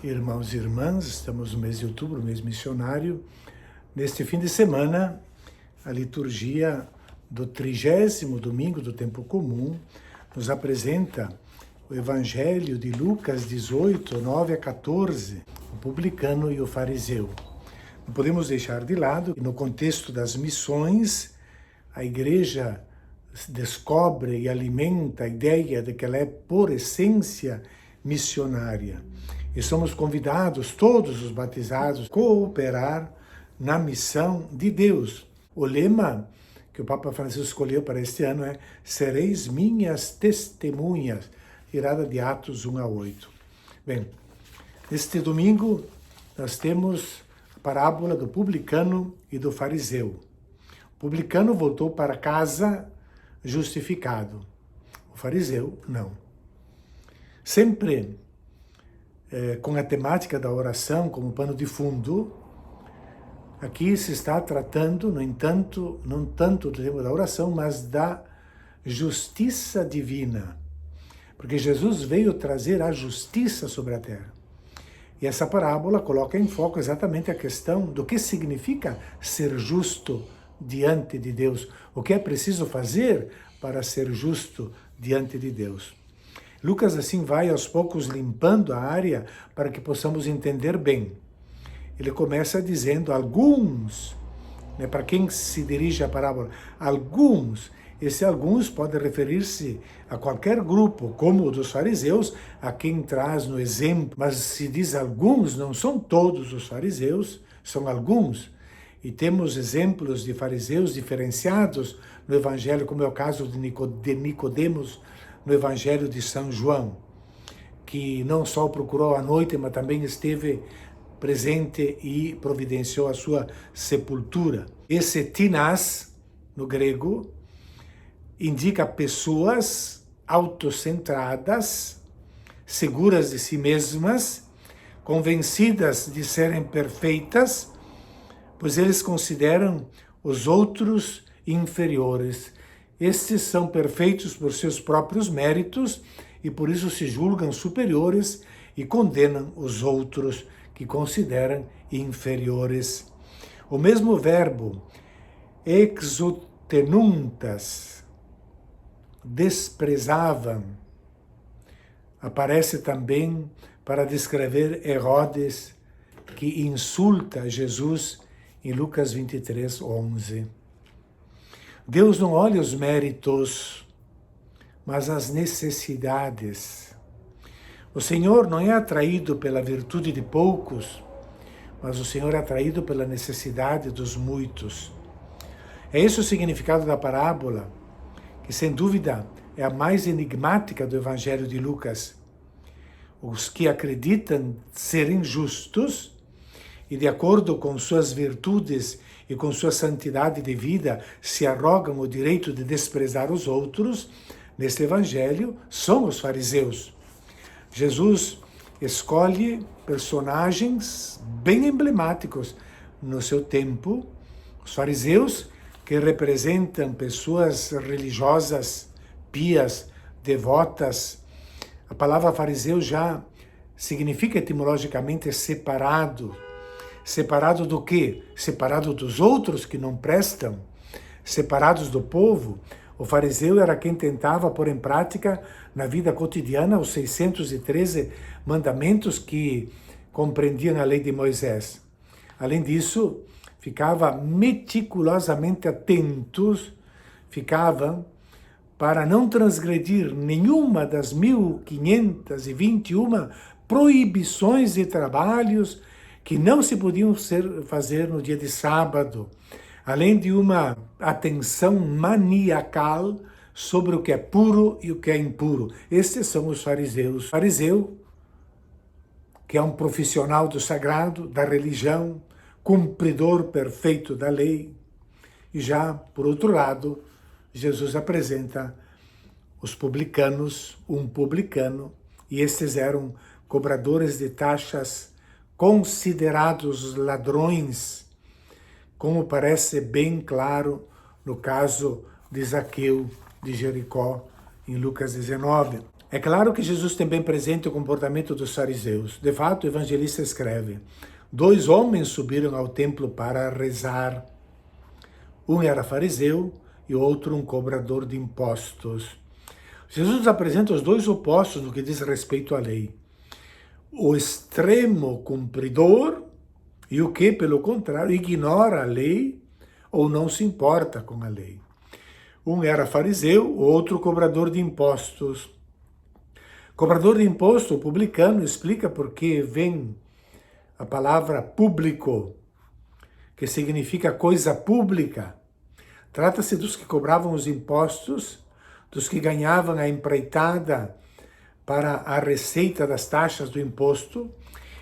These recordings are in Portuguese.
Irmãos e irmãs, estamos no mês de outubro, mês missionário. Neste fim de semana, a liturgia do 30º domingo do tempo comum nos apresenta o Evangelho de Lucas 18, 9 a 14, o publicano e o fariseu. Não podemos deixar de lado que no contexto das missões, a igreja descobre e alimenta a ideia de que ela é, por essência, missionária. E somos convidados, todos os batizados, a cooperar na missão de Deus. O lema que o Papa Francisco escolheu para este ano é "Sereis minhas testemunhas", tirada de Atos 1 a 8. Bem, neste domingo nós temos a parábola do publicano e do fariseu. O publicano voltou para casa justificado. O fariseu, não. Sempre com a temática da oração como pano de fundo, aqui se está tratando, no entanto, não tanto do tema da oração, mas da justiça divina. Porque Jesus veio trazer a justiça sobre a terra. E essa parábola coloca em foco exatamente a questão do que significa ser justo diante de Deus. O que é preciso fazer para ser justo diante de Deus. Lucas assim vai aos poucos limpando a área para que possamos entender bem. Ele começa dizendo alguns, para quem se dirige a parábola, alguns. Esse alguns pode referir-se a qualquer grupo, como o dos fariseus, a quem traz no exemplo. Mas se diz alguns, não são todos os fariseus, são alguns. E temos exemplos de fariseus diferenciados no Evangelho, como é o caso de Nicodemos, no Evangelho de São João, que não só procurou a noite, mas também esteve presente e providenciou a sua sepultura. Esse tinás, no grego, indica pessoas autocentradas, seguras de si mesmas, convencidas de serem perfeitas, pois eles consideram os outros inferiores. Estes são perfeitos por seus próprios méritos e por isso se julgam superiores e condenam os outros que consideram inferiores. O mesmo verbo exotenuntas, desprezavam, aparece também para descrever Herodes, que insulta Jesus em Lucas 23, 11. Deus não olha os méritos, mas as necessidades. O Senhor não é atraído pela virtude de poucos, mas o Senhor é atraído pela necessidade dos muitos. É esse o significado da parábola, que sem dúvida é a mais enigmática do Evangelho de Lucas. Os que acreditam serem justos e de acordo com suas virtudes e com sua santidade de vida se arrogam o direito de desprezar os outros, neste Evangelho são os fariseus. Jesus escolhe personagens bem emblemáticos no seu tempo, os fariseus, que representam pessoas religiosas, pias, devotas. A palavra fariseu já significa etimologicamente separado. Separado do quê? Separado dos outros que não prestam, separados do povo. O fariseu era quem tentava pôr em prática na vida cotidiana os 613 mandamentos que compreendiam a lei de Moisés. Além disso, ficava meticulosamente atentos, para não transgredir nenhuma das 1521 proibições de trabalhos que não se podiam fazer no dia de sábado, além de uma atenção maniacal sobre o que é puro e o que é impuro. Estes são os fariseus. O fariseu, que é um profissional do sagrado, da religião, cumpridor perfeito da lei. E já, por outro lado, Jesus apresenta os publicanos, um publicano, e estes eram cobradores de taxas, considerados ladrões, como parece bem claro no caso de Zaqueu de Jericó, em Lucas 19. É claro que Jesus tem bem presente o comportamento dos fariseus. De fato, o evangelista escreve: 2 homens subiram ao templo para rezar. Um era fariseu e o outro um cobrador de impostos. Jesus apresenta os 2 opostos no que diz respeito à lei. O extremo cumpridor e o que, pelo contrário, ignora a lei ou não se importa com a lei. Um era fariseu, o outro cobrador de impostos. Cobrador de imposto, o publicano, explica por que vem a palavra público, que significa coisa pública. Trata-se dos que cobravam os impostos, dos que ganhavam a empreitada para a receita das taxas do imposto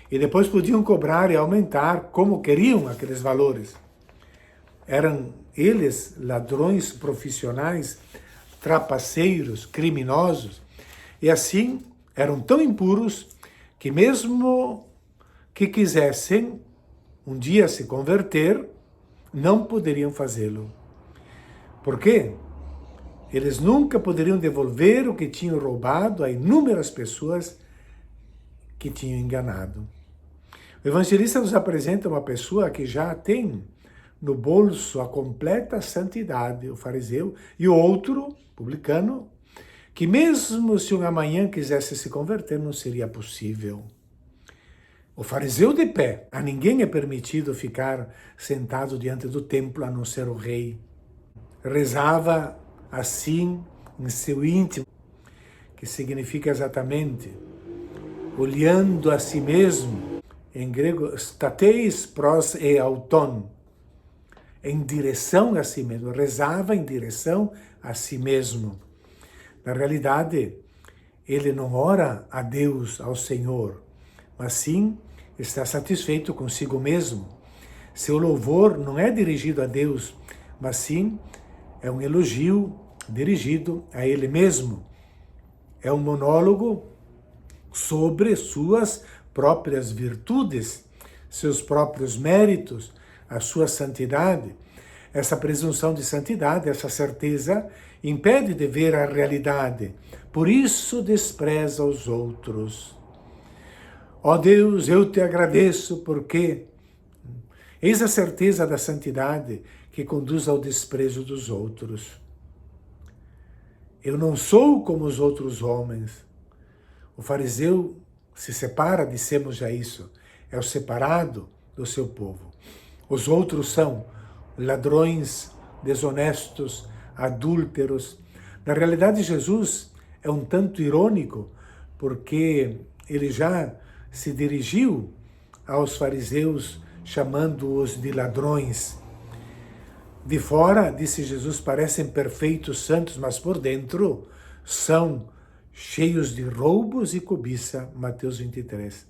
e depois podiam cobrar e aumentar como queriam aqueles valores. Eram eles ladrões profissionais, trapaceiros, criminosos, e assim eram tão impuros que mesmo que quisessem um dia se converter, não poderiam fazê-lo. Por quê? Eles nunca poderiam devolver o que tinham roubado a inúmeras pessoas que tinham enganado. O evangelista nos apresenta uma pessoa que já tem no bolso a completa santidade, o fariseu, e o outro, publicano, que mesmo se um amanhã quisesse se converter, não seria possível. O fariseu de pé, a ninguém é permitido ficar sentado diante do templo, a não ser o rei. Rezava assim em seu íntimo, que significa exatamente olhando a si mesmo, em grego, stateis pros e auton, em direção a si mesmo, rezava em direção a si mesmo. Na realidade, ele não ora a Deus, ao Senhor, mas sim está satisfeito consigo mesmo. Seu louvor não é dirigido a Deus, mas sim é um elogio dirigido a ele mesmo. É um monólogo sobre suas próprias virtudes, seus próprios méritos, a sua santidade. Essa presunção de santidade, essa certeza, impede de ver a realidade. Por isso despreza os outros. Ó Deus, eu te agradeço porque eis a certeza da santidade que conduz ao desprezo dos outros. Eu não sou como os outros homens. O fariseu se separa, dissemos já isso, é o separado do seu povo. Os outros são ladrões, desonestos, adúlteros. Na realidade, Jesus é um tanto irônico, porque ele já se dirigiu aos fariseus chamando-os de ladrões. De fora, disse Jesus, parecem perfeitos santos, mas por dentro são cheios de roubos e cobiça. Mateus 23.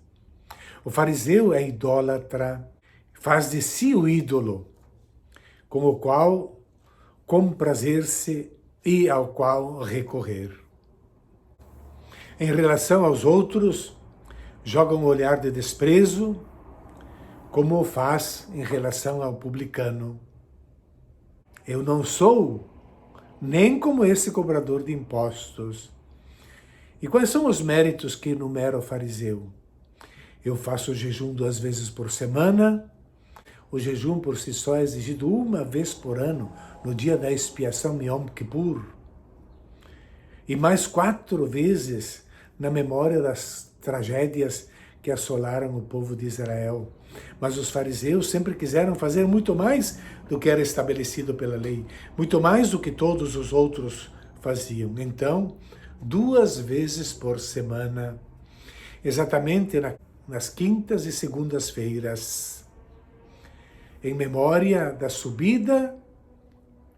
O fariseu é idólatra, faz de si o ídolo, com o qual comprazer-se e ao qual recorrer. Em relação aos outros, joga um olhar de desprezo, como o faz em relação ao publicano. Eu não sou nem como esse cobrador de impostos. E quais são os méritos que enumera o fariseu? Eu faço o jejum 2 vezes por semana. O jejum por si só é exigido 1 vez por ano, no dia da expiação Yom Kippur. E mais 4 vezes na memória das tragédias que assolaram o povo de Israel. Mas os fariseus sempre quiseram fazer muito mais do que era estabelecido pela lei, muito mais do que todos os outros faziam. Então, 2 vezes por semana, exatamente nas quintas e segundas-feiras, em memória da subida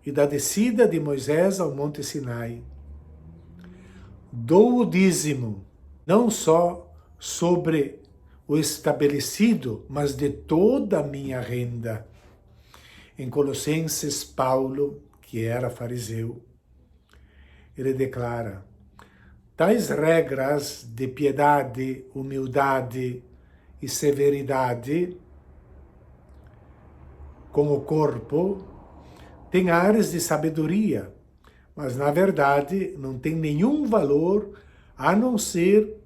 e da descida de Moisés ao Monte Sinai. Dou o dízimo, não só sobre o estabelecido, mas de toda a minha renda. Em Colossenses, Paulo, que era fariseu, ele declara: tais regras de piedade, humildade e severidade com o corpo têm ares de sabedoria, mas na verdade não tem nenhum valor a não ser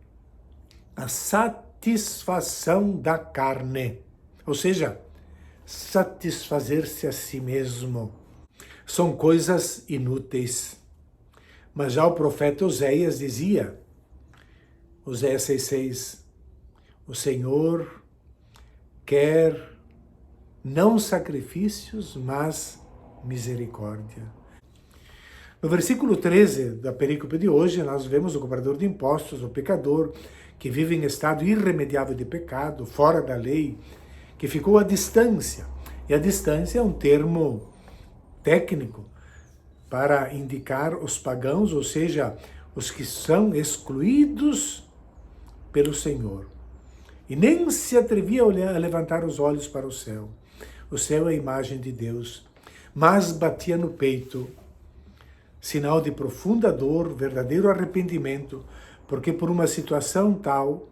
a satisfação da carne, ou seja, satisfazer-se a si mesmo. São coisas inúteis. Mas já o profeta Oséias dizia, Oséias 6,6, o Senhor quer não sacrifícios, mas misericórdia. No versículo 13 da perícope de hoje, nós vemos o cobrador de impostos, o pecador, que vive em estado irremediável de pecado, fora da lei, que ficou à distância. E a distância é um termo técnico para indicar os pagãos, ou seja, os que são excluídos pelo Senhor. E nem se atrevia a levantar os olhos para o céu. O céu é a imagem de Deus, mas batia no peito, sinal de profunda dor, verdadeiro arrependimento, porque por uma situação tal,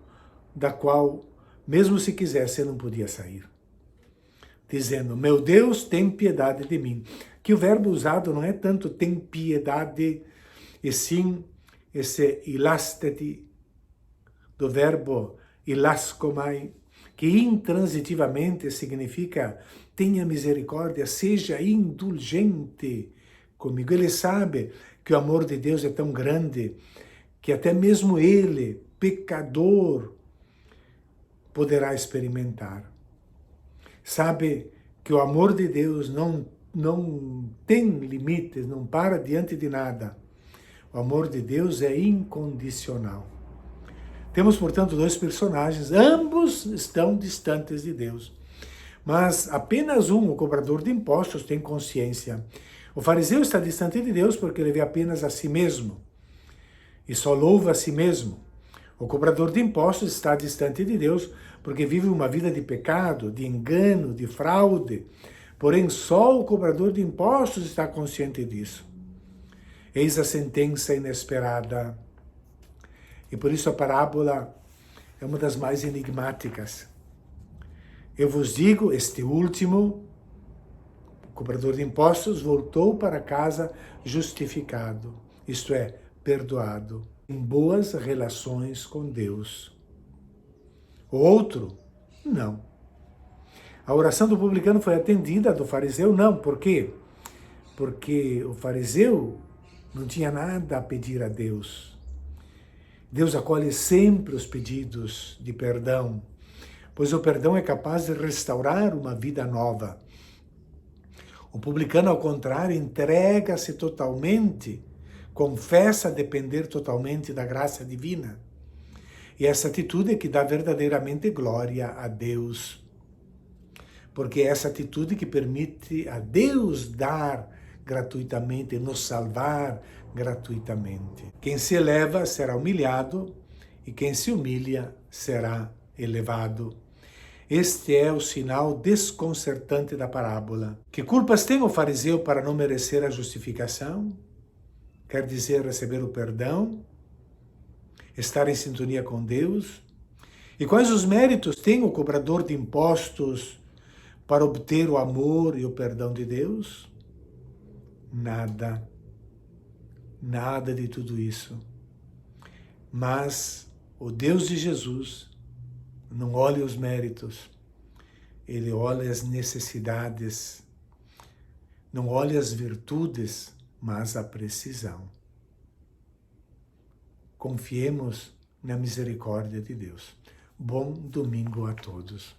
da qual, mesmo se quisesse, não podia sair. Dizendo, meu Deus, tem piedade de mim. Que o verbo usado não é tanto tem piedade, e sim esse ilasteti, do verbo ilaskomai, que intransitivamente significa tenha misericórdia, seja indulgente comigo. Ele sabe que o amor de Deus é tão grande que até mesmo ele, pecador, poderá experimentar. Sabe que o amor de Deus não tem limites, não para diante de nada. O amor de Deus é incondicional. Temos, portanto, dois personagens, ambos estão distantes de Deus. Mas apenas um, o cobrador de impostos, tem consciência. O fariseu está distante de Deus porque ele vê apenas a si mesmo e só louva a si mesmo. O cobrador de impostos está distante de Deus porque vive uma vida de pecado, de engano, de fraude. Porém, só o cobrador de impostos está consciente disso. Eis a sentença inesperada. E por isso a parábola é uma das mais enigmáticas. Eu vos digo, este último, o cobrador de impostos, voltou para casa justificado, isto é, perdoado, em boas relações com Deus. O outro, não. A oração do publicano foi atendida, a do fariseu não. Por quê? Porque o fariseu não tinha nada a pedir a Deus. Deus acolhe sempre os pedidos de perdão, pois o perdão é capaz de restaurar uma vida nova. O publicano, ao contrário, entrega-se totalmente, confessa depender totalmente da graça divina. E essa atitude é que dá verdadeiramente glória a Deus. Porque é essa atitude que permite a Deus dar gratuitamente, nos salvar gratuitamente. Quem se eleva será humilhado e quem se humilha será elevado. Este é o sinal desconcertante da parábola. Que culpas tem o fariseu para não merecer a justificação? Quer dizer, receber o perdão? Estar em sintonia com Deus? E quais os méritos tem o cobrador de impostos para obter o amor e o perdão de Deus? Nada. Nada de tudo isso. Mas o Deus de Jesus não olha os méritos, ele olha as necessidades, não olha as virtudes, mas a precisão. Confiemos na misericórdia de Deus. Bom domingo a todos.